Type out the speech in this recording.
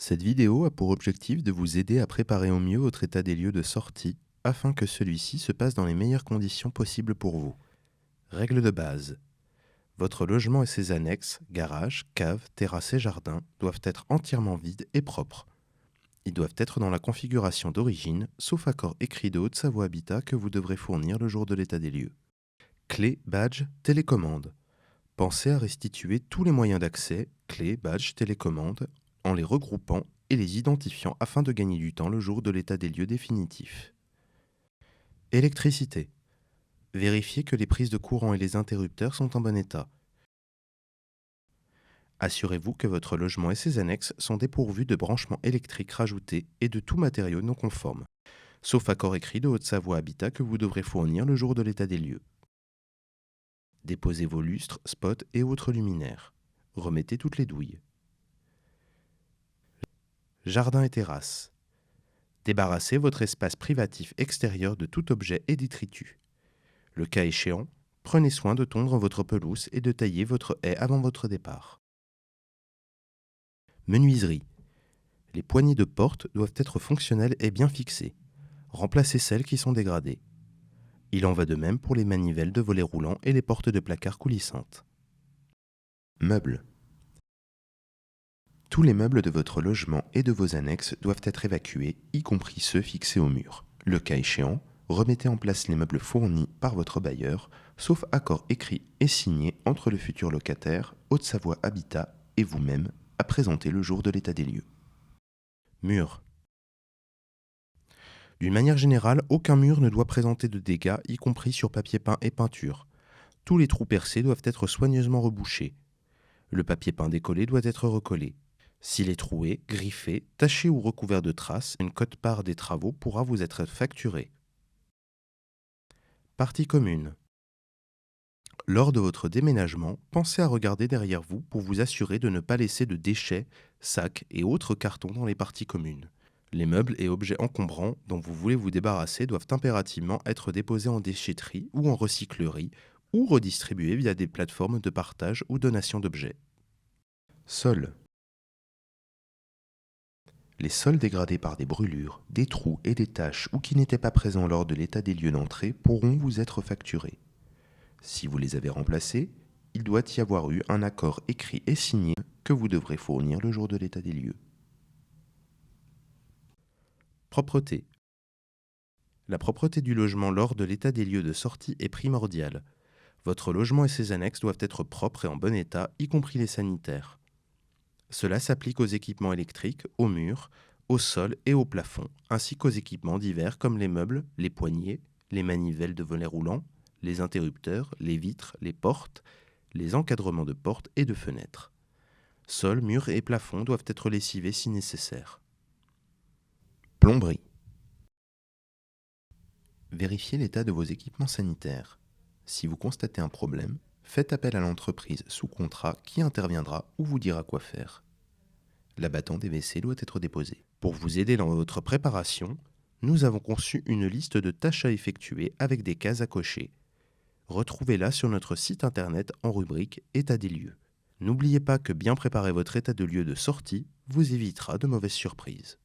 Cette vidéo a pour objectif de vous aider à préparer au mieux votre état des lieux de sortie afin que celui-ci se passe dans les meilleures conditions possibles pour vous. Règle de base. Votre logement et ses annexes, garage, cave, terrasse et jardin doivent être entièrement vides et propres. Ils doivent être dans la configuration d'origine, sauf accord écrit de Haute-Savoie Habitat que vous devrez fournir le jour de l'état des lieux. Clés, badge, télécommande. Pensez à restituer tous les moyens d'accès, clés, badges, télécommande, en les regroupant et les identifiant afin de gagner du temps le jour de l'état des lieux définitif. Électricité. Vérifiez que les prises de courant et les interrupteurs sont en bon état. Assurez-vous que votre logement et ses annexes sont dépourvus de branchements électriques rajoutés et de tout matériau non conforme, sauf accord écrit de Haute-Savoie Habitat que vous devrez fournir le jour de l'état des lieux. Déposez vos lustres, spots et autres luminaires. Remettez toutes les douilles. Jardin et terrasse. Débarrassez votre espace privatif extérieur de tout objet et détritus. Le cas échéant, prenez soin de tondre votre pelouse et de tailler votre haie avant votre départ. Menuiserie. Les poignées de porte doivent être fonctionnelles et bien fixées. Remplacez celles qui sont dégradées. Il en va de même pour les manivelles de volets roulants et les portes de placard coulissantes. Meubles. Tous les meubles de votre logement et de vos annexes doivent être évacués, y compris ceux fixés au mur. Le cas échéant, remettez en place les meubles fournis par votre bailleur, sauf accord écrit et signé entre le futur locataire, Haute-Savoie Habitat et vous-même, à présenter le jour de l'état des lieux. Mur. D'une manière générale, aucun mur ne doit présenter de dégâts, y compris sur papier peint et peinture. Tous les trous percés doivent être soigneusement rebouchés. Le papier peint décollé doit être recollé. S'il est troué, griffé, taché ou recouvert de traces, une quote-part des travaux pourra vous être facturée. Partie commune. Lors de votre déménagement, pensez à regarder derrière vous pour vous assurer de ne pas laisser de déchets, sacs et autres cartons dans les parties communes. Les meubles et objets encombrants dont vous voulez vous débarrasser doivent impérativement être déposés en déchetterie ou en recyclerie ou redistribués via des plateformes de partage ou donation d'objets. Sol. Les sols dégradés par des brûlures, des trous et des taches ou qui n'étaient pas présents lors de l'état des lieux d'entrée pourront vous être facturés. Si vous les avez remplacés, il doit y avoir eu un accord écrit et signé que vous devrez fournir le jour de l'état des lieux. Propreté. La propreté du logement lors de l'état des lieux de sortie est primordiale. Votre logement et ses annexes doivent être propres et en bon état, y compris les sanitaires. Cela s'applique aux équipements électriques, aux murs, au sol et au plafond, ainsi qu'aux équipements divers comme les meubles, les poignées, les manivelles de volets roulants, les interrupteurs, les vitres, les portes, les encadrements de portes et de fenêtres. Sol, murs et plafond doivent être lessivés si nécessaire. Plomberie. Vérifiez l'état de vos équipements sanitaires. Si vous constatez un problème, faites appel à l'entreprise sous contrat qui interviendra ou vous dira quoi faire. L'abattant des WC doit être déposé. Pour vous aider dans votre préparation, nous avons conçu une liste de tâches à effectuer avec des cases à cocher. Retrouvez-la sur notre site internet en rubrique État des lieux. N'oubliez pas que bien préparer votre état de lieu de sortie vous évitera de mauvaises surprises.